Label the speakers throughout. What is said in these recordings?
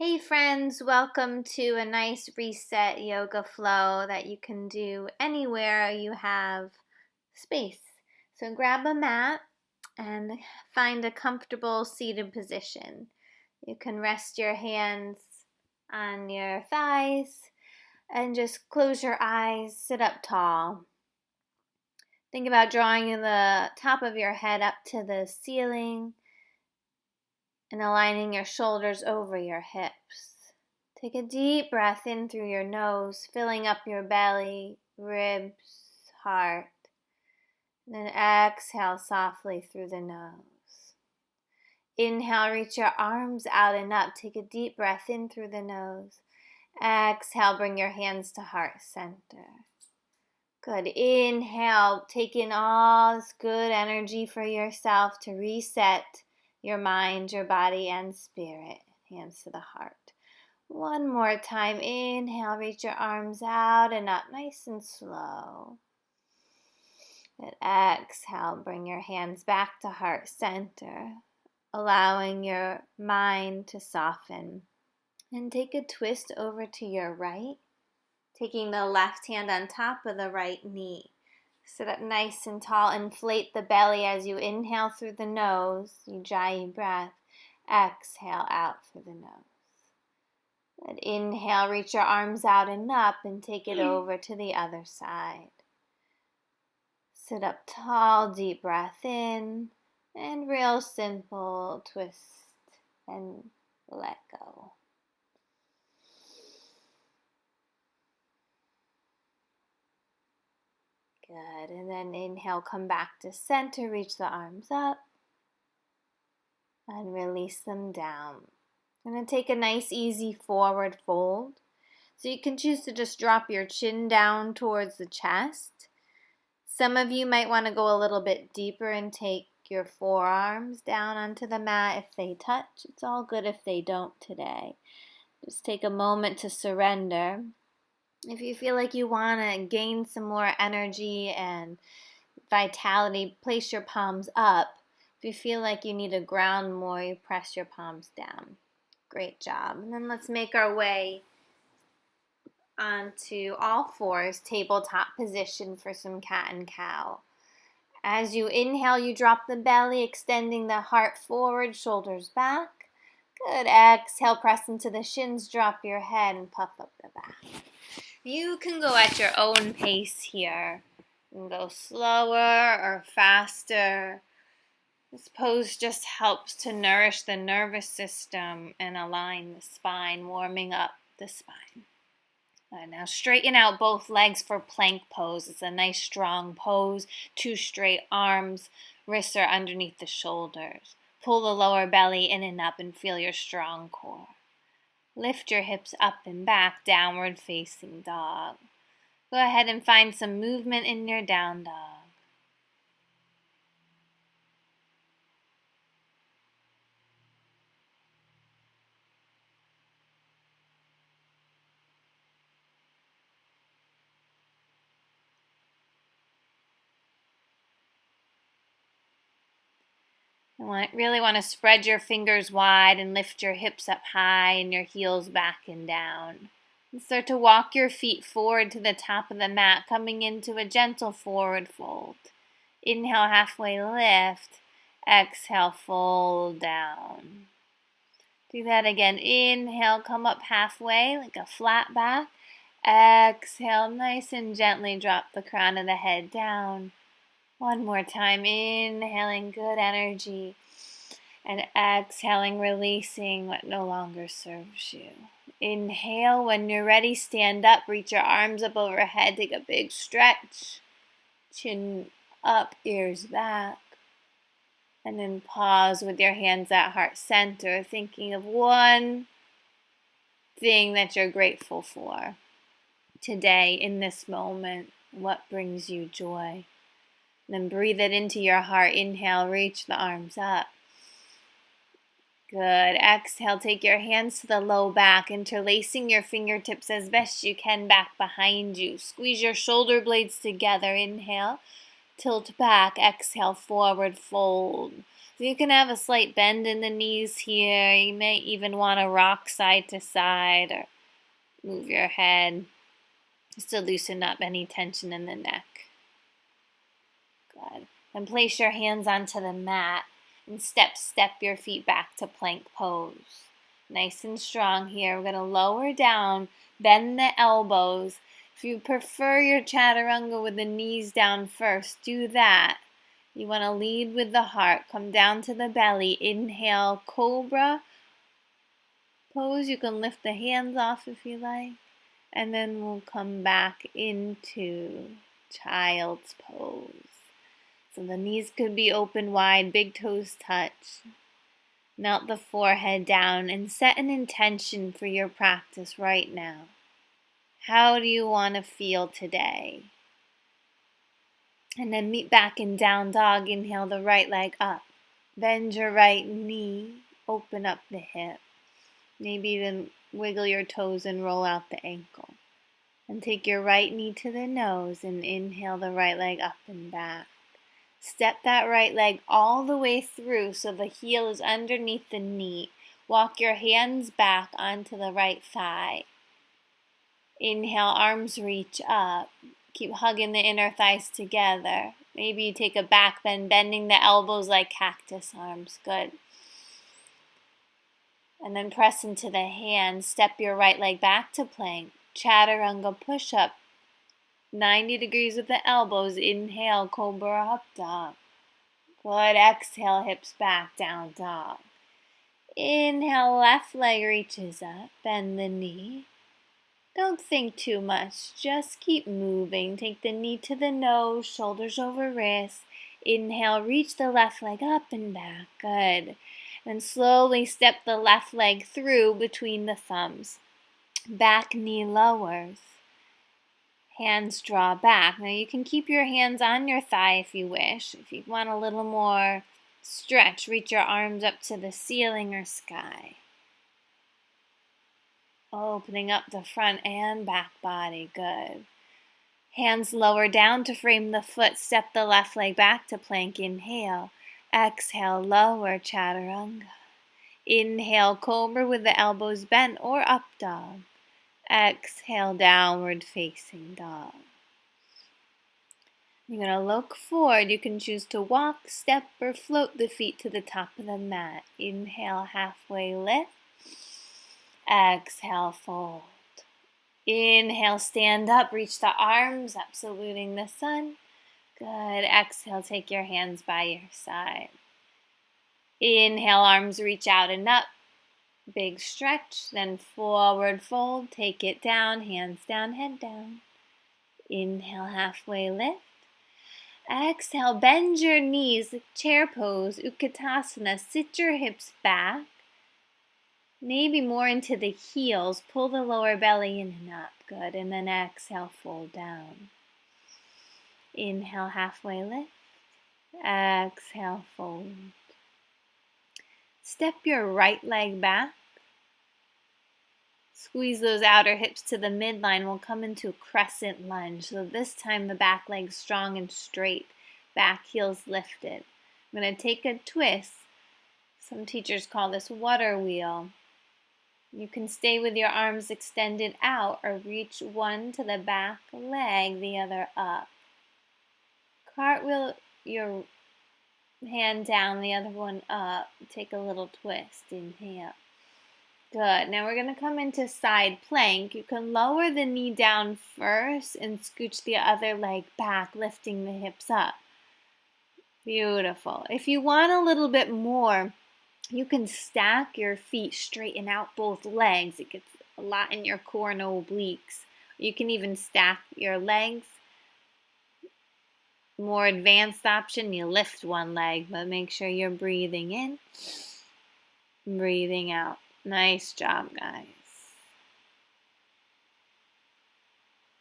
Speaker 1: Hey friends, welcome to a nice reset yoga flow that you can do anywhere you have space. So grab a mat and find a comfortable seated position. You can rest your hands on your thighs and just close your eyes, sit up tall. Think about drawing the top of your head up to the ceiling and aligning your shoulders over your hips. Take a deep breath in through your nose, filling up your belly, ribs, heart. And then exhale softly through the nose. Inhale, reach your arms out and up. Take a deep breath in through the nose. Exhale, bring your hands to heart center. Good. Inhale, take in all this good energy for yourself to reset your mind, your body, and spirit. Hands to the heart. One more time. Inhale, reach your arms out and up, nice and slow. And exhale, bring your hands back to heart center, allowing your mind to soften. And take a twist over to your right, taking the left hand on top of the right knee. Sit up nice and tall. Inflate the belly as you inhale through the nose, ujjayi breath. Exhale out through the nose. And inhale, reach your arms out and up and take it over to the other side. Sit up tall, deep breath in, and real simple twist and let go. Good, and then inhale, come back to center, reach the arms up, and release them down. And then take a nice easy forward fold. So you can choose to just drop your chin down towards the chest. Some of you might want to go a little bit deeper and take your forearms down onto the mat if they touch. It's all good if they don't today. Just take a moment to surrender. If you feel like you want to gain some more energy and vitality, place your palms up. If you feel like you need to ground more, you press your palms down. Great job. And then let's make our way onto all fours, tabletop position for some cat and cow. As you inhale, you drop the belly, extending the heart forward, shoulders back. Good. Exhale, press into the shins, drop your head, and puff up the back. You can go at your own pace here. You can go slower or faster. This pose just helps to nourish the nervous system and align the spine, warming up the spine. Now straighten out both legs for plank pose. It's a nice strong pose. 2 straight arms, wrists are underneath the shoulders. Pull the lower belly in and up and feel your strong core. Lift your hips up and back, downward facing dog. Go ahead and find some movement in your down dog. You really want to spread your fingers wide and lift your hips up high and your heels back and down. And start to walk your feet forward to the top of the mat, coming into a gentle forward fold. Inhale, halfway lift. Exhale, fold down. Do that again. Inhale, come up halfway like a flat back. Exhale, nice and gently drop the crown of the head down. One more time, inhaling good energy and exhaling, releasing what no longer serves you. Inhale, when you're ready, stand up, reach your arms up overhead, take a big stretch, chin up, ears back, and then pause with your hands at heart center, thinking of one thing that you're grateful for today in this moment. What brings you joy? Then breathe it into your heart. Inhale, reach the arms up. Good. Exhale, take your hands to the low back, interlacing your fingertips as best you can back behind you. Squeeze your shoulder blades together. Inhale, tilt back. Exhale, forward fold. So you can have a slight bend in the knees here. You may even want to rock side to side or move your head just to loosen up any tension in the neck. Good. Then place your hands onto the mat and step your feet back to plank pose. Nice and strong here. We're going to lower down, bend the elbows. If you prefer your chaturanga with the knees down first, do that. You want to lead with the heart. Come down to the belly. Inhale, cobra pose. You can lift the hands off if you like. And then we'll come back into child's pose. So the knees could be open wide, big toes touch. Melt the forehead down and set an intention for your practice right now. How do you want to feel today? And then meet back in down dog. Inhale the right leg up. Bend your right knee. Open up the hip. Maybe even wiggle your toes and roll out the ankle. And take your right knee to the nose and inhale the right leg up and back. Step that right leg all the way through so the heel is underneath the knee. Walk your hands back onto the right thigh. Inhale, arms reach up. Keep hugging the inner thighs together. Maybe you take a back bend, bending the elbows like cactus arms. Good. And then press into the hands. Step your right leg back to plank. Chaturanga push-up. 90 degrees with the elbows. Inhale, cobra up dog. Good. Exhale, hips back, down dog. Inhale, left leg reaches up. Bend the knee. Don't think too much. Just keep moving. Take the knee to the nose, shoulders over wrists. Inhale, reach the left leg up and back. Good. And slowly step the left leg through between the thumbs. Back knee lowers. Hands draw back. Now you can keep your hands on your thigh if you wish. If you want a little more stretch, reach your arms up to the ceiling or sky. Opening up the front and back body. Good. Hands lower down to frame the foot. Step the left leg back to plank. Inhale. Exhale, lower chaturanga. Inhale, cobra with the elbows bent or up dog. Exhale, downward facing dog. You're going to look forward. You can choose to walk, step, or float the feet to the top of the mat. Inhale, halfway lift. Exhale, fold. Inhale, stand up. Reach the arms up, saluting the sun. Good. Exhale, take your hands by your side. Inhale, arms reach out and up. Big stretch, then forward fold, take it down, hands down, head down. Inhale, halfway lift. Exhale, bend your knees, chair pose, Utkatasana. Sit your hips back, maybe more into the heels. Pull the lower belly in and up. Good, and then exhale, fold down. Inhale, halfway lift. Exhale, fold. Step your right leg back. Squeeze those outer hips to the midline. We'll come into a crescent lunge. So this time the back leg's strong and straight. Back heel's lifted. I'm going to take a twist. Some teachers call this water wheel. You can stay with your arms extended out or reach one to the back leg, the other up. Cartwheel your hand down, the other one up. Take a little twist. Inhale. Good. Now we're going to come into side plank. You can lower the knee down first and scooch the other leg back, lifting the hips up. Beautiful. If you want a little bit more, you can stack your feet, straighten out both legs. It gets a lot in your core and obliques. You can even stack your legs. More advanced option, you lift one leg, but make sure you're breathing in, breathing out. Nice job, guys.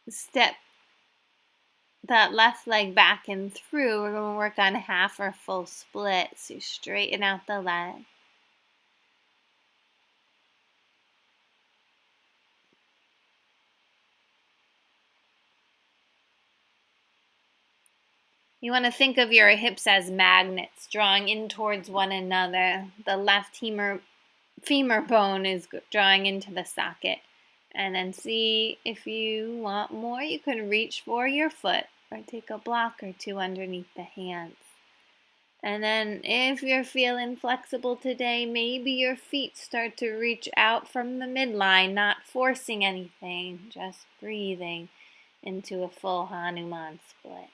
Speaker 1: Step that left leg back and through. We're going to work on half or full split. So you straighten out the leg. You want to think of your hips as magnets drawing in towards one another. The left femur bone is drawing into the socket. And then see if you want more, you could reach for your foot or take a block or two underneath the hands. And then if you're feeling flexible today, maybe your feet start to reach out from the midline, not forcing anything, just breathing into a full Hanuman split.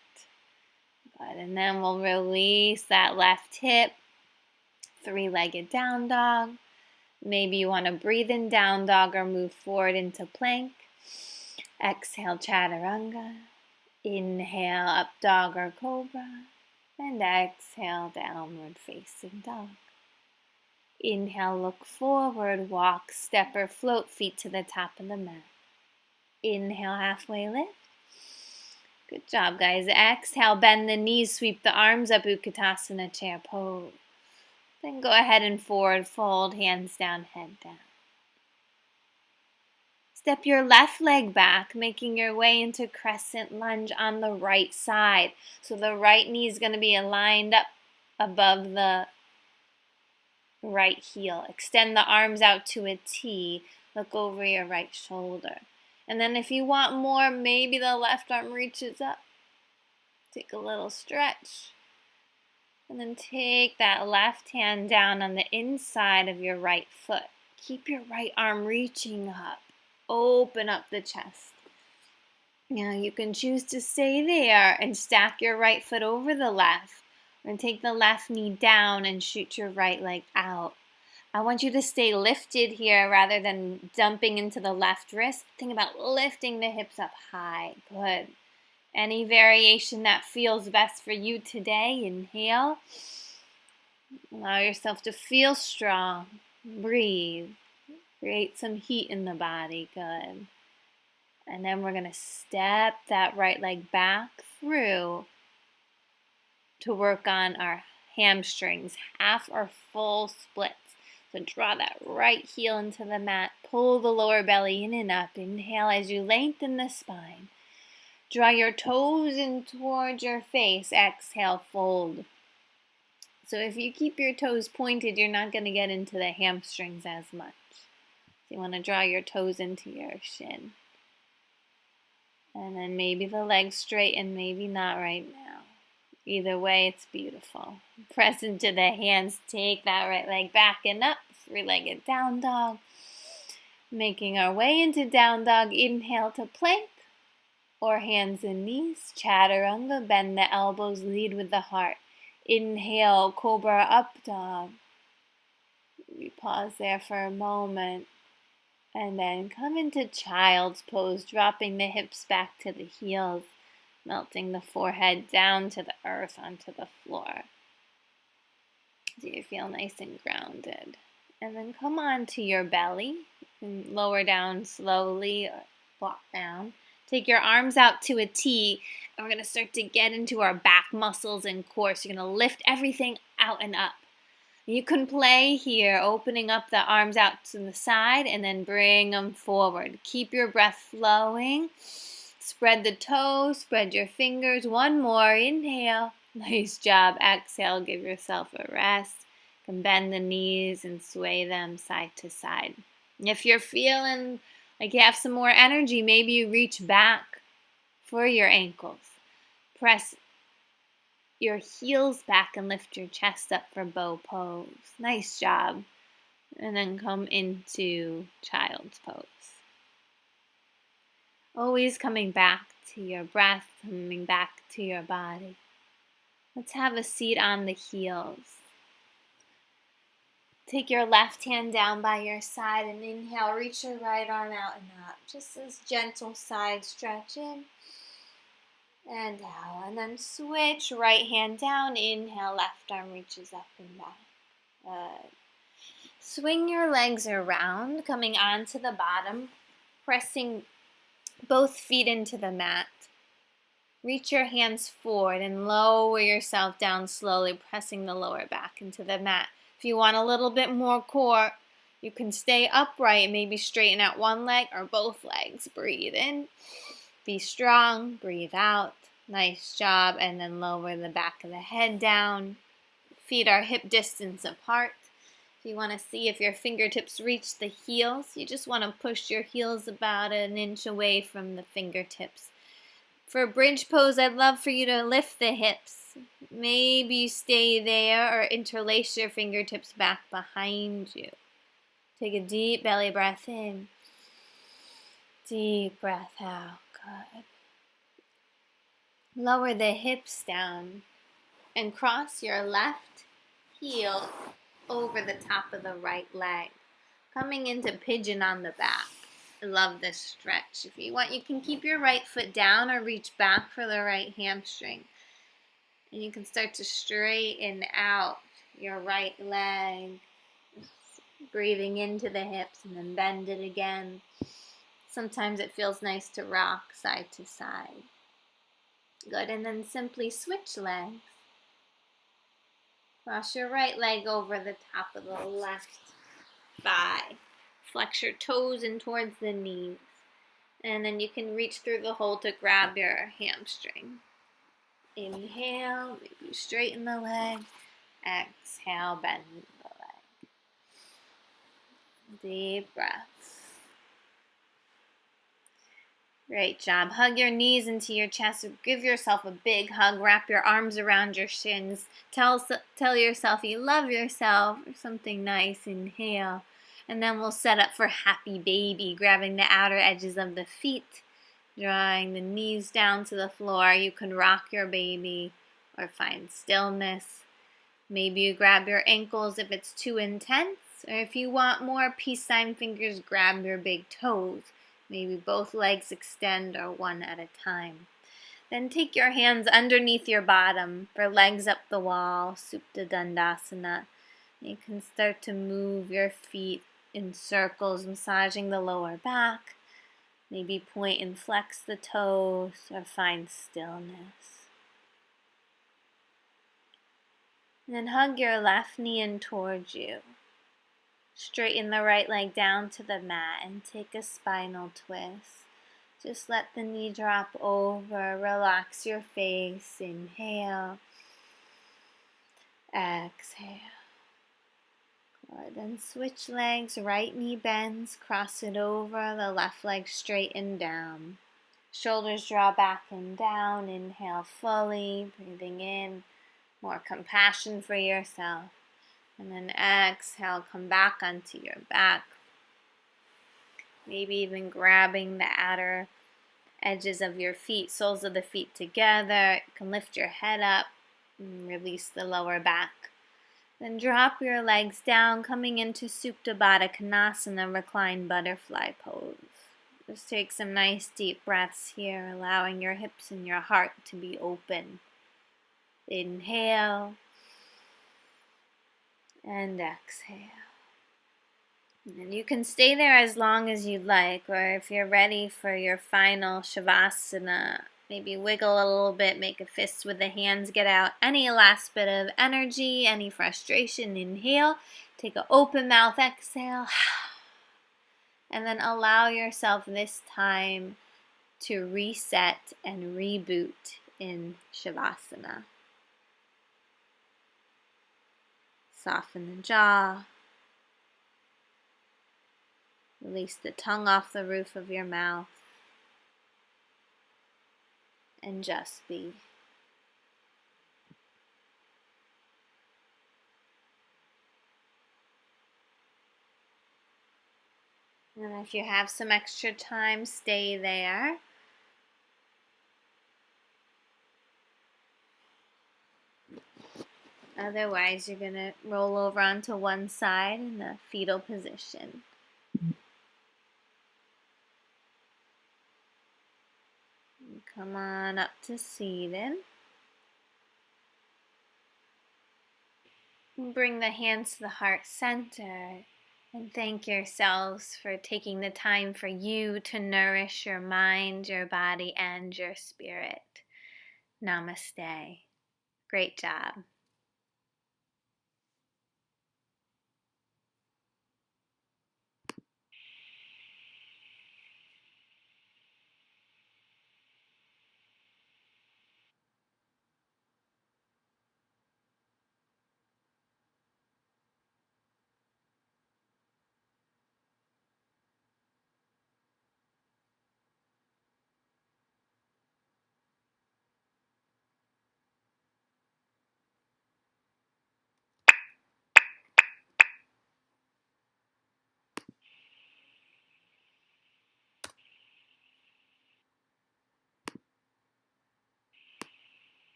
Speaker 1: Good. And then we'll release that left hip, three-legged down dog. Maybe you want to breathe in down dog or move forward into plank. Exhale, chaturanga. Inhale, up dog or cobra. And exhale, downward facing dog. Inhale, look forward, walk, step or float feet to the top of the mat. Inhale, halfway lift. Good job, guys. Exhale, bend the knees, sweep the arms up, Utkatasana chair pose. Then go ahead and forward fold, hands down, head down. Step your left leg back, making your way into crescent lunge on the right side. So the right knee is going to be aligned up above the right heel. Extend the arms out to a T. Look over your right shoulder. And then if you want more, maybe the left arm reaches up. Take a little stretch. And then take that left hand down on the inside of your right foot. Keep your right arm reaching up. Open up the chest. Now you can choose to stay there and stack your right foot over the left. And take the left knee down and shoot your right leg out. I want you to stay lifted here rather than dumping into the left wrist. Think about lifting the hips up high. Good. Any variation that feels best for you today. Inhale. Allow yourself to feel strong. Breathe. Create some heat in the body. Good. And then we're going to step that right leg back through to work on our hamstrings, half or full splits. So draw that right heel into the mat. Pull the lower belly in and up. Inhale as you lengthen the spine. Draw your toes in towards your face. Exhale, fold. So if you keep your toes pointed, you're not going to get into the hamstrings as much. So you want to draw your toes into your shin. And then maybe the legs straighten, maybe not right now. Either way, it's beautiful. Press into the hands. Take that right leg back and up. Three-legged down dog. Making our way into down dog. Inhale to plank or hands and knees. Chaturanga. Bend the elbows. Lead with the heart. Inhale, cobra up dog. We pause there for a moment. And then come into child's pose. Dropping the hips back to the heels. Melting the forehead down to the earth onto the floor. So you feel nice and grounded. And then come on to your belly. And lower down slowly or walk down. Take your arms out to a T. And we're going to start to get into our back muscles and core. So you're going to lift everything out and up. You can play here, opening up the arms out to the side and then bring them forward. Keep your breath flowing. Spread the toes, spread your fingers. One more. Inhale. Nice job. Exhale. Give yourself a rest. You can bend the knees and sway them side to side. If you're feeling like you have some more energy, maybe you reach back for your ankles. Press your heels back and lift your chest up for bow pose. Nice job. And then come into child's pose. Always coming back to your breath, coming back to your body. Let's have a seat on the heels. Take your left hand down by your side and inhale. Reach your right arm out and up. Just this gentle side stretch in and out. And then switch right hand down. Inhale, left arm reaches up and back. Good. Swing your legs around, coming onto the bottom, pressing both feet into the mat. Reach your hands forward and lower yourself down slowly, pressing the lower back into the mat. If you want a little bit more core, you can stay upright, maybe straighten out one leg or both legs. Breathe in, be strong, breathe out. Nice job. And then lower the back of the head down. Feet are hip distance apart. If you want to see if your fingertips reach the heels, you just want to push your heels about an inch away from the fingertips. For bridge pose, I'd love for you to lift the hips. Maybe you stay there or interlace your fingertips back behind you. Take a deep belly breath in. Deep breath out. Good. Lower the hips down and cross your left heel over the top of the right leg, coming into pigeon on the back. I love this stretch. If you want, you can keep your right foot down or reach back for the right hamstring. And you can start to straighten out your right leg, breathing into the hips and then bend it again. Sometimes it feels nice to rock side to side. Good, and then simply switch legs. Cross your right leg over the top of the left thigh. Flex your toes in towards the knees. And then you can reach through the hole to grab your hamstring. Inhale, maybe straighten the leg. Exhale, bend the leg. Deep breaths. Great job. Hug your knees into your chest. Give yourself a big hug. Wrap your arms around your shins. Tell yourself you love yourself or something nice. Inhale. And then we'll set up for happy baby, grabbing the outer edges of the feet, drawing the knees down to the floor. You can rock your baby or find stillness. Maybe you grab your ankles if it's too intense. Or if you want more peace sign fingers, grab your big toes. Maybe both legs extend or one at a time. Then take your hands underneath your bottom for legs up the wall, Supta Dandasana. You can start to move your feet in circles, massaging the lower back. Maybe point and flex the toes or find stillness. And then hug your left knee in towards you. Straighten the right leg down to the mat and take a spinal twist. Just let the knee drop over. Relax your face. Inhale. Exhale. Good. Then switch legs. Right knee bends. Cross it over. The left leg straighten down. Shoulders draw back and down. Inhale fully. Breathing in. More compassion for yourself. And then exhale, come back onto your back. Maybe even grabbing the outer edges of your feet, soles of the feet together. You can lift your head up and release the lower back. Then drop your legs down, coming into Supta Baddha Konasana, reclined butterfly pose. Just take some nice deep breaths here, allowing your hips and your heart to be open. Inhale. And exhale. And you can stay there as long as you'd like, or if you're ready for your final Shavasana, maybe wiggle a little bit, make a fist with the hands, get out any last bit of energy, any frustration. Inhale, take an open mouth, exhale, and then allow yourself this time to reset and reboot in Shavasana. Soften the jaw. Release the tongue off the roof of your mouth. And just be. And if you have some extra time, stay there. Otherwise, you're going to roll over onto one side in the fetal position. And come on up to seated. And bring the hands to the heart center. And thank yourselves for taking the time for you to nourish your mind, your body, and your spirit. Namaste. Great job.